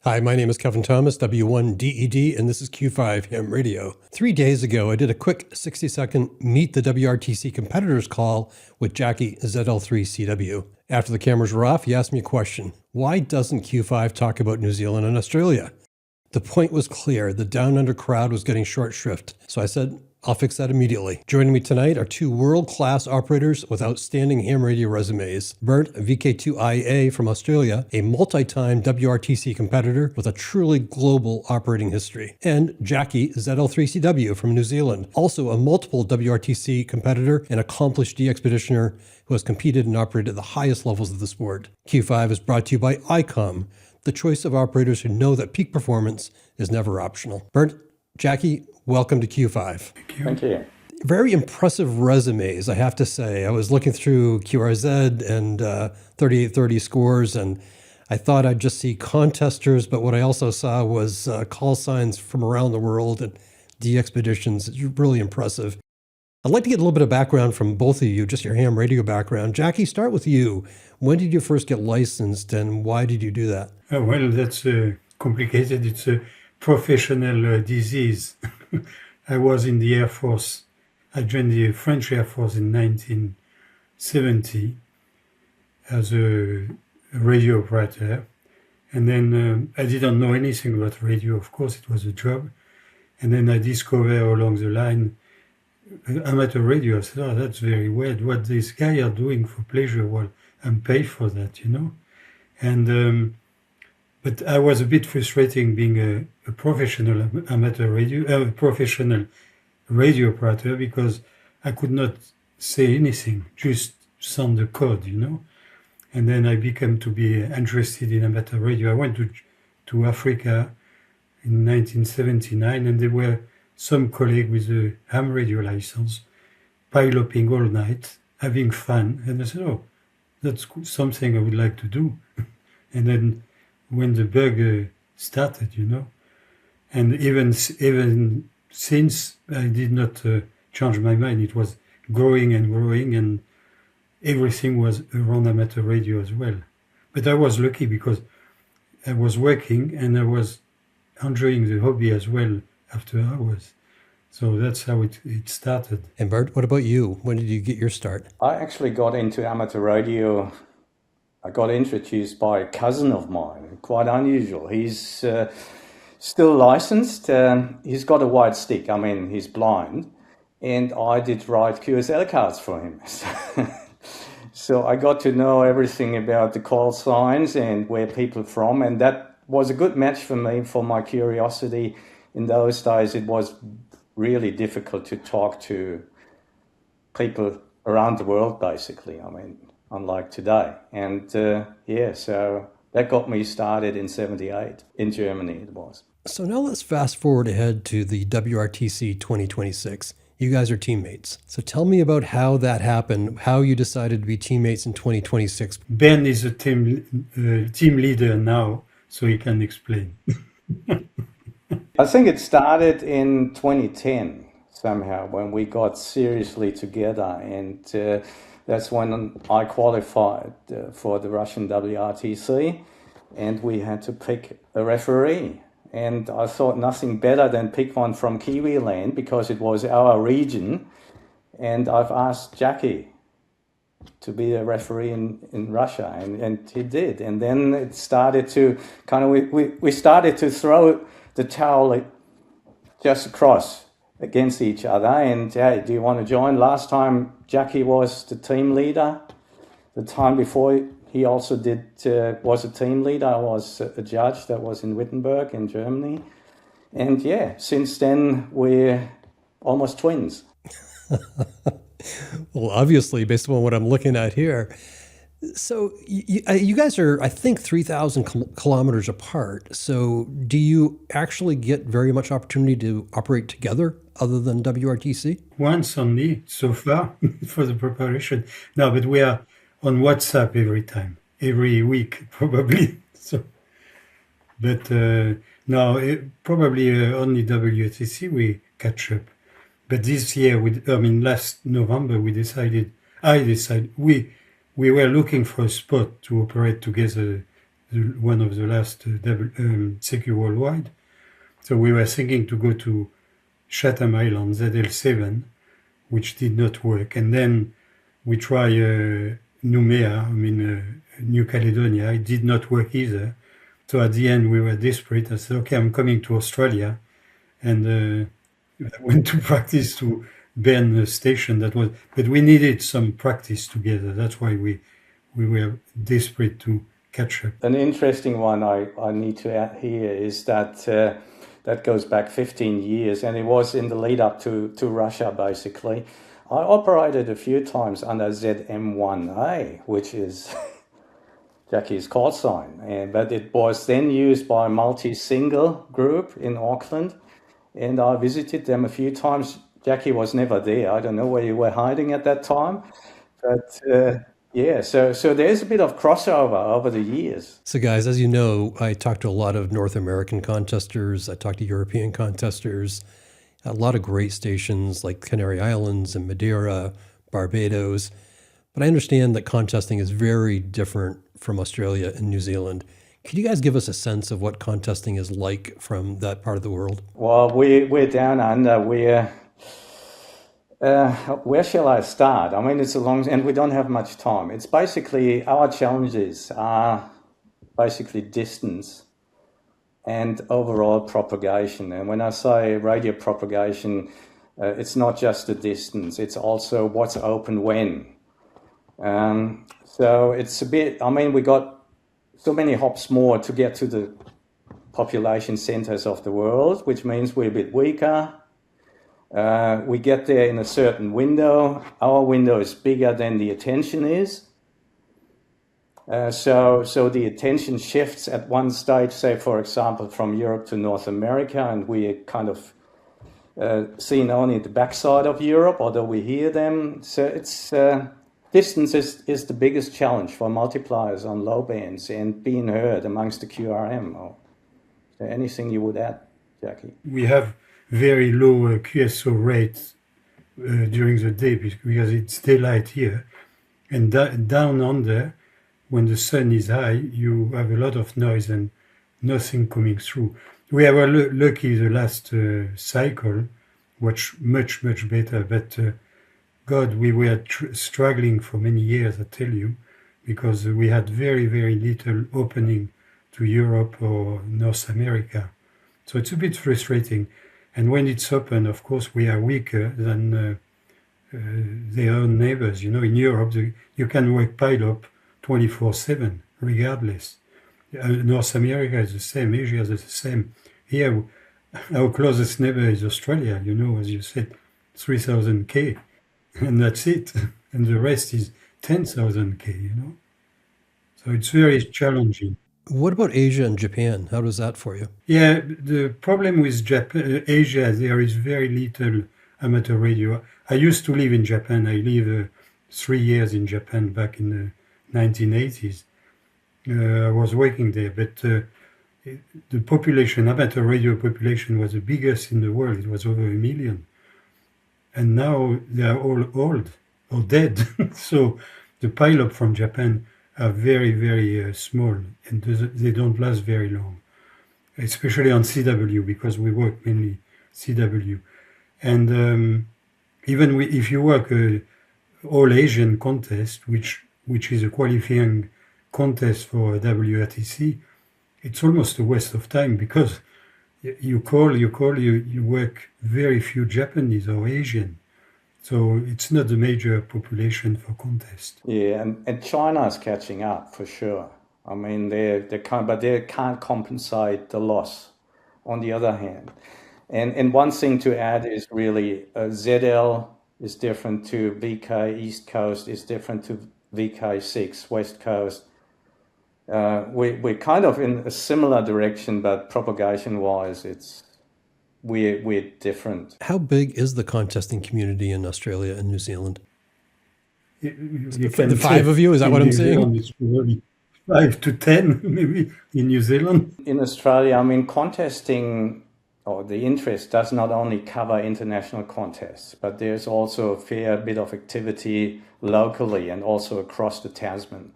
Hi, my name is Kevin Thomas, W1DED, and this is Q5 Ham Radio. 3 days ago, I did a quick 60-second Meet the WRTC Competitors call with Jacky ZL3CW. After the cameras were off, he asked me a question. Why doesn't Q5 talk about New Zealand and Australia? The point was clear. The Down Under crowd was getting short shrift. So I said, I'll fix that immediately. Joining me tonight are two world-class operators with outstanding ham radio resumes. Bernd VK2IA from Australia, a multi-time WRTC competitor with a truly global operating history. And Jacky ZL3CW from New Zealand, also a multiple WRTC competitor and accomplished DXpeditioner who has competed and operated at the highest levels of the sport. Q5 is brought to you by ICOM, the choice of operators who know that peak performance is never optional. Bernd, Jacky, welcome to Q5. Thank you. Very impressive resumes, I have to say. I was looking through QRZ and 3830 scores, and I thought I'd just see contesters, but what I also saw was call signs from around the world and DXpeditions. It's really impressive. I'd like to get a little bit of background from both of you, just your ham radio background. Jacky, start with you. When did you first get licensed, and why did you do that? Well, that's complicated. It's a professional disease. I was in the Air Force. I joined the French Air Force in 1970 as a radio operator. And then I didn't know anything about radio. Of course, it was a job. And then I discovered along the line amateur radio. I said, oh, that's very weird. What these guys are doing for pleasure, well, I'm paid for that, you know. And but I was a bit frustrating being a professional amateur radio, professional radio operator, because I could not say anything, just sound the code, you know. And then I became to be interested in amateur radio. I went to Africa in 1979, and there were some colleagues with a ham radio license, pileupping all night, having fun. And I said, oh, that's something I would like to do. And then when the bug started, you know, and even since I did not change my mind, it was growing and growing, and everything was around amateur radio as well. But I was lucky because I was working and I was enjoying the hobby as well after hours. So that's how it started. And Bernd, what about you? When did you get your start? I actually got into amateur radio. I got introduced by a cousin of mine, quite unusual. He's still licensed. He's got a white stick. I mean, he's blind. And I did write QSL cards for him. So I got to know everything about the call signs and where people are from. And that was a good match for me, for my curiosity. In those days, it was really difficult to talk to people around the world, basically. I mean, unlike today. And so that got me started in 78 in Germany, it was. So now let's fast forward ahead to the WRTC 2026. You guys are teammates. So tell me about how that happened, how you decided to be teammates in 2026. Ben is a team leader now, so he can explain. I think it started in 2010 somehow, when we got seriously together, and that's when I qualified for the Russian WRTC, and we had to pick a referee. And I thought nothing better than pick one from Kiwi land, because it was our region. And I've asked Jacky to be a referee in Russia, and he did. And then it started to we started to throw the towel just across against each other. And hey, do you want to join? Last time Jacky was the team leader. The time before he also was a team leader. I was a judge that was in Wittenberg in Germany. And yeah, since then we're almost twins. Well, obviously, based on what I'm looking at here. So you guys are, I think, 3,000 kilometers apart. So do you actually get very much opportunity to operate together other than WRTC? Once only, so far, for the preparation. No, but we are on WhatsApp every week, probably. So, but probably only WRTC we catch up. But this year, last November, we were looking for a spot to operate together, one of the last Secure Worldwide. So we were thinking to go to Chatham Island, ZL7, which did not work. And then we try Noumea, New Caledonia. It did not work either. So at the end, we were desperate. I said, okay, I'm coming to Australia. And I went to practice to Bernd station. But we needed some practice together. That's why we were desperate to catch up. An interesting one I need to add here is that that goes back 15 years, and it was in the lead up to Russia, basically. I operated a few times under ZM1A, which is Jacky's call sign, but it was then used by a multi-single group in Auckland, and I visited them a few times. Jacky was never there. I don't know where you were hiding at that time, but yeah, so there's a bit of crossover over the years. So guys, as you know, I talked to a lot of North American contesters. I talked to European contesters, a lot of great stations like Canary Islands and Madeira, Barbados. But I understand that contesting is very different from Australia and New Zealand. Could you guys give us a sense of what contesting is like from that part of the world? Well, we're down under. Where shall I start? I mean, it's a long, and we don't have much time. It's basically, our challenges are basically distance and overall propagation. And when I say radio propagation, it's not just the distance, it's also what's open when. So it's a bit, we got so many hops more to get to the population centers of the world, which means we're a bit weaker. We get there in a certain window. Our window is bigger than the attention is. So the attention shifts at one stage, say, for example, from Europe to North America, and we kind of seen only the backside of Europe, although we hear them. So it's distance is the biggest challenge for multipliers on low bands and being heard amongst the QRM. Or is there anything you would add, Jacky? We have very low QSO rates during the day because it's daylight here. And down under, when the sun is high, you have a lot of noise and nothing coming through. We were lucky the last cycle, was much better. But God, we were struggling for many years, I tell you, because we had very little opening to Europe or North America. So it's a bit frustrating. And when it's open, of course, we are weaker than their own neighbors. You know, in Europe, you can work pileup 24/7, regardless. North America is the same, Asia is the same. Here, our closest neighbor is Australia, you know, as you said, 3,000 K, and that's it. And the rest is 10,000 K, you know. So it's very challenging. What about Asia and Japan? How does that for you? Yeah, the problem with Japan, Asia, there is very little amateur radio. I used to live in Japan. I lived 3 years in Japan back in the 1980s. I was working there, but the population, amateur radio population, was the biggest in the world. It was over 1 million. And now they are all old or dead. So the pileup from Japan are very small, and they don't last very long, especially on CW, because we work mainly CW. And even if you work all Asian contest, which is a qualifying contest for WRTC, it's almost a waste of time, because you work very few Japanese or Asian. So it's not a major population for contest. Yeah, and China's catching up for sure. I mean, they can't compensate the loss. On the other hand, and one thing to add is really ZL is different to VK East Coast, is different to VK6 West Coast. We're kind of in a similar direction, but propagation-wise, we're different. How big is the contesting community in Australia and New Zealand? The 5 of you, is that what I'm saying? It's probably 5 to 10 maybe in New Zealand. In Australia, I mean, contesting, or the interest, does not only cover international contests, but there's also a fair bit of activity locally and also across the Tasman.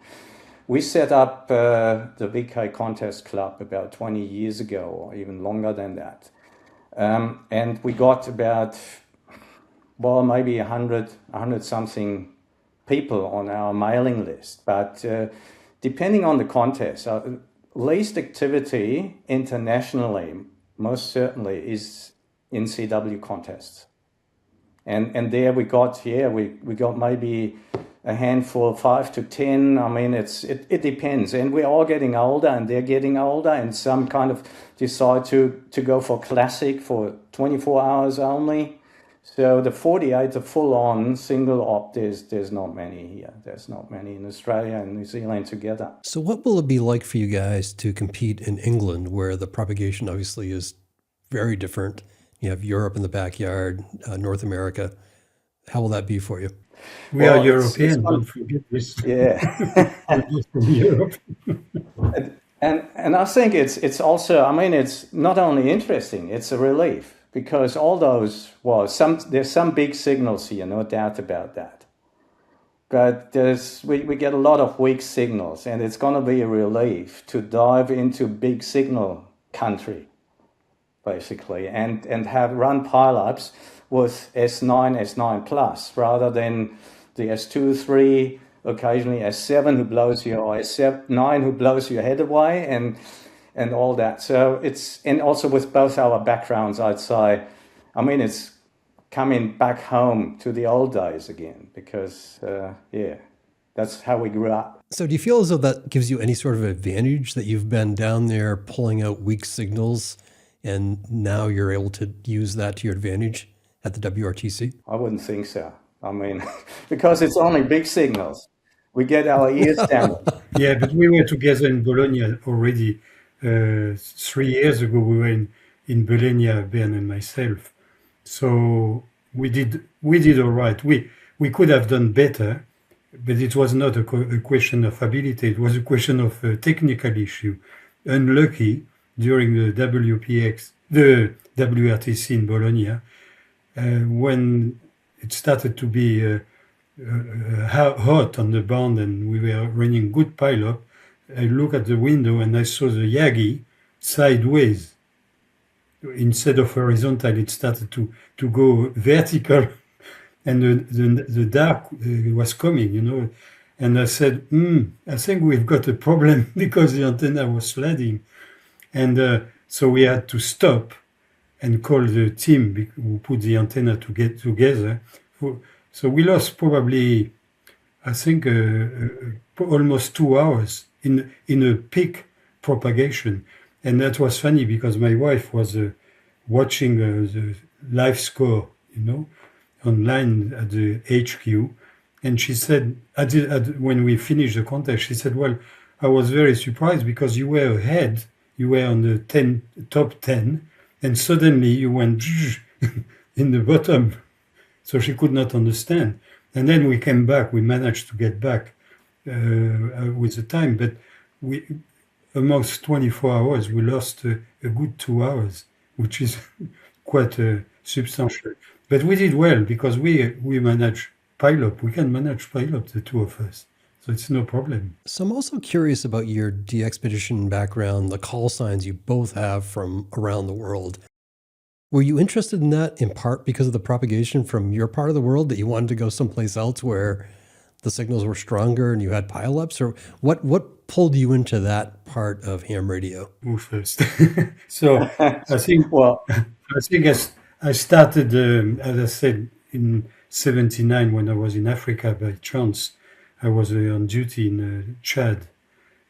we set up the VK Contest Club about 20 years ago, or even longer than that. And we got about, well, maybe 100 something people on our mailing list. But depending on the contest, least activity internationally, most certainly, is in CW contests. And there we got maybe a handful, 5 to 10. I mean, it depends. And we're all getting older, and they're getting older, and some kind of decide to go for classic for 24 hours only. So the 48, the full-on single op, there's not many here. There's not many in Australia and New Zealand together. So what will it be like for you guys to compete in England, where the propagation obviously is very different? You have Europe in the backyard, North America. How will that be for you? We are European, don't forget this. Yeah. From Europe. And I think it's also, I mean, it's not only interesting, it's a relief, because all those, there's some big signals here, no doubt about that. But we get a lot of weak signals, and it's going to be a relief to dive into big signal country, basically, and run pileups with S9, S9 plus, rather than the S2, 3, occasionally S7 who blows your, or S9 who blows your head away, and all that. So and also with both our backgrounds, I'd say, I mean, it's coming back home to the old days again, because, that's how we grew up. So do you feel as though that gives you any sort of advantage, that you've been down there pulling out weak signals, and now you're able to use that to your advantage at the WRTC? I wouldn't think so. I mean, because it's only big signals. We get our ears down. Yeah, but we were together in Bologna already 3 years ago. We were in Bologna, Bernd and myself. So we did all right. We could have done better, but it was not a question of ability. It was a question of a technical issue. Unlucky during the WRTC in Bologna, when it started to be hot on the band and we were running good pileup, I looked at the window and I saw the Jacky sideways. Instead of horizontal, it started to go vertical, and the dark was coming, you know. And I said, I think we've got a problem, because the antenna was sliding. And so we had to stop and call the team who put the antenna to get together. So we lost probably, I think, almost 2 hours in a peak propagation. And that was funny, because my wife was watching the live score, you know, online at the HQ. And she said, when we finished the contest, she said, well, I was very surprised, because you were ahead, you were on the top 10, and suddenly you went in the bottom. So she could not understand. And then we came back, we managed to get back with the time, but amongst 24 hours, we lost a good 2 hours, which is quite substantial. But we did well, because we managed pileup. We can manage pileup, the two of us. So it's no problem. So I'm also curious about your DXpedition background, the call signs you both have from around the world. Were you interested in that in part because of the propagation from your part of the world, that you wanted to go someplace else where the signals were stronger and you had pileups? Or what pulled you into that part of ham radio? Who first? So I think I started, as I said, in 79 when I was in Africa by chance. I was on duty in Chad.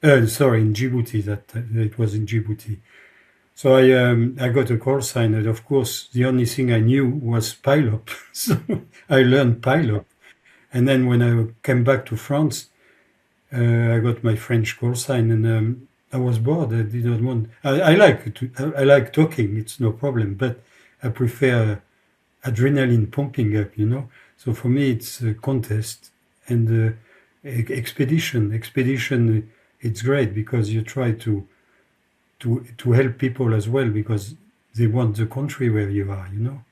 In Djibouti. It was in Djibouti. So I got a call sign, and of course the only thing I knew was pileup. So I learned pileup, and then when I came back to France, I got my French call sign, and I was bored. I didn't want. I like talking. It's no problem, but I prefer adrenaline pumping up. You know. So for me, it's a contest and expedition. Expedition, it's great because you try to help people as well, because they want the country where you are, you know,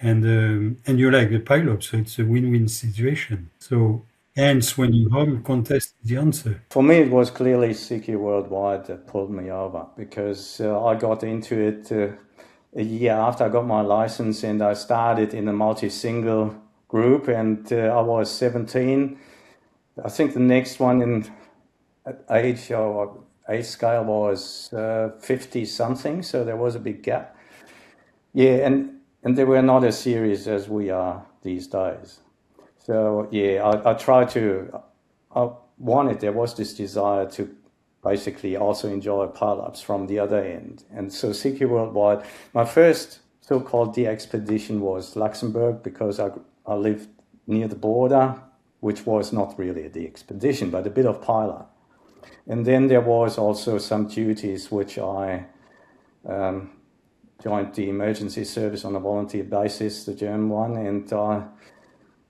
and you like the pileup, so it's a win-win situation. So Hence, when you home contest is the answer. For me, it was clearly CQ Worldwide that pulled me over, because I got into it a year after I got my license, and I started in a multi-single group, and I was 17. I think the next one in age scale was 50 something, so there was a big gap. Yeah, and they were not as serious as we are these days. So yeah, I tried to, there was this desire to basically also enjoy pileups from the other end. And so CQ Worldwide, my first so-called DXpedition was Luxembourg, because I lived near the border, which was not really a DXpedition, but a bit of pileup. And then there was also some duties which I joined the emergency service on a volunteer basis, the German one, and I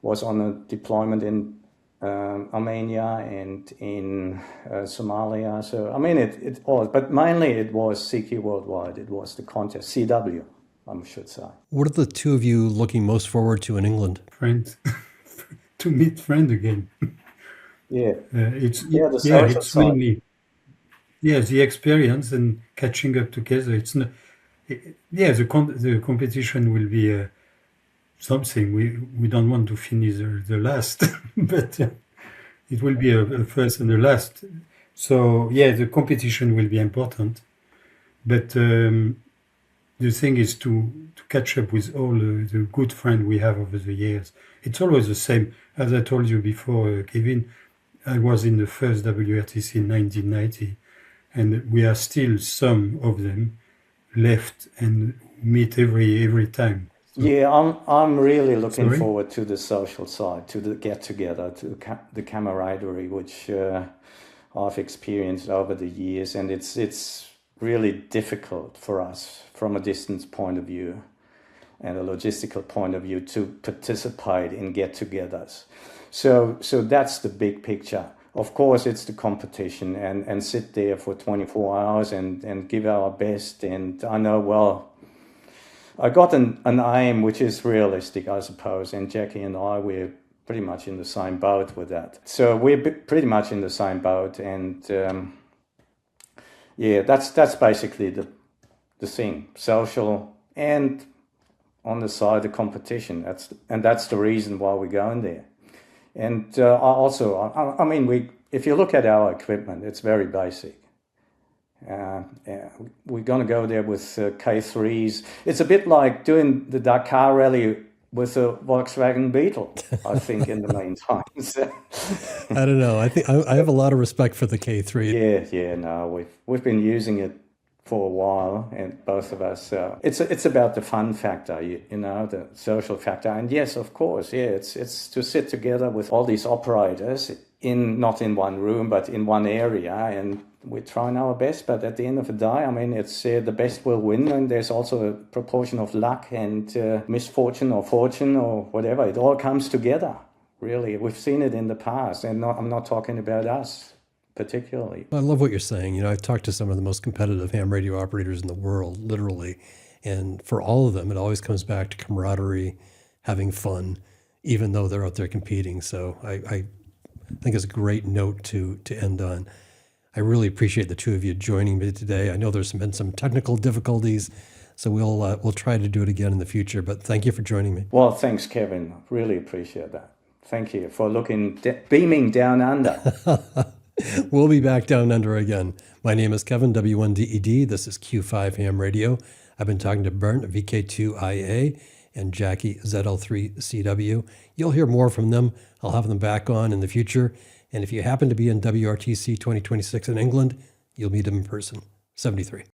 was on a deployment in Armenia and in Somalia. So, I mean, it was, but mainly it was CQ Worldwide. It was the contest, CW, I should say. What are the two of you looking most forward to in England? Friends. To meet friends again. Yeah. The social side. Mainly, the experience and catching up together. It's not, the competition will be something. We don't want to finish the last, but it will be a first and a last. So the competition will be important, but the thing is to catch up with all the good friends we have over the years. It's always the same. As I told you before, Kevin, I was in the first WRTC in 1990, and we are still some of them left and meet every time. So, yeah, I'm really looking forward to the social side, to the get-together, to the camaraderie, which I've experienced over the years, and it's really difficult for us from a distance point of view and a logistical point of view to participate in get-togethers. So that's the big picture. Of course, it's the competition and sit there for 24 hours and give our best. And I know, well, I got an aim which is realistic, I suppose. And Jacky and I, we're pretty much in the same boat with that. So we're pretty much in the same boat. And that's basically the thing, social and on the side the competition. That's the reason why we're going there. And I mean, if you look at our equipment, it's very basic. We're going to go there with K3s. It's a bit like doing the Dakar Rally with a Volkswagen Beetle, I think, in the meantime. So, I don't know. I think I have a lot of respect for the K3. No, we've been using it for a while, and both of us. It's about the fun factor, you know, the social factor, and yes, of course, it's to sit together with all these operators not in one room, but in one area, and we're trying our best. But at the end of the day, I mean, it's the best will win, and there's also a proportion of luck and misfortune or fortune or whatever. It all comes together. Really, we've seen it in the past, and I'm not talking about us particularly. I love what you're saying. You know, I've talked to some of the most competitive ham radio operators in the world, literally. And for all of them, it always comes back to camaraderie, having fun, even though they're out there competing. So I think it's a great note to end on. I really appreciate the two of you joining me today. I know there's been some technical difficulties, so we'll try to do it again in the future. But thank you for joining me. Well, thanks, Kevin. Really appreciate that. Thank you for beaming down under. We'll be back down under again. My name is Kevin, W1DED. This is Q5 Ham Radio. I've been talking to Bernd VK2IA and Jacky ZL3CW. You'll hear more from them. I'll have them back on in the future. And if you happen to be in WRTC 2026 in England, you'll meet them in person. 73.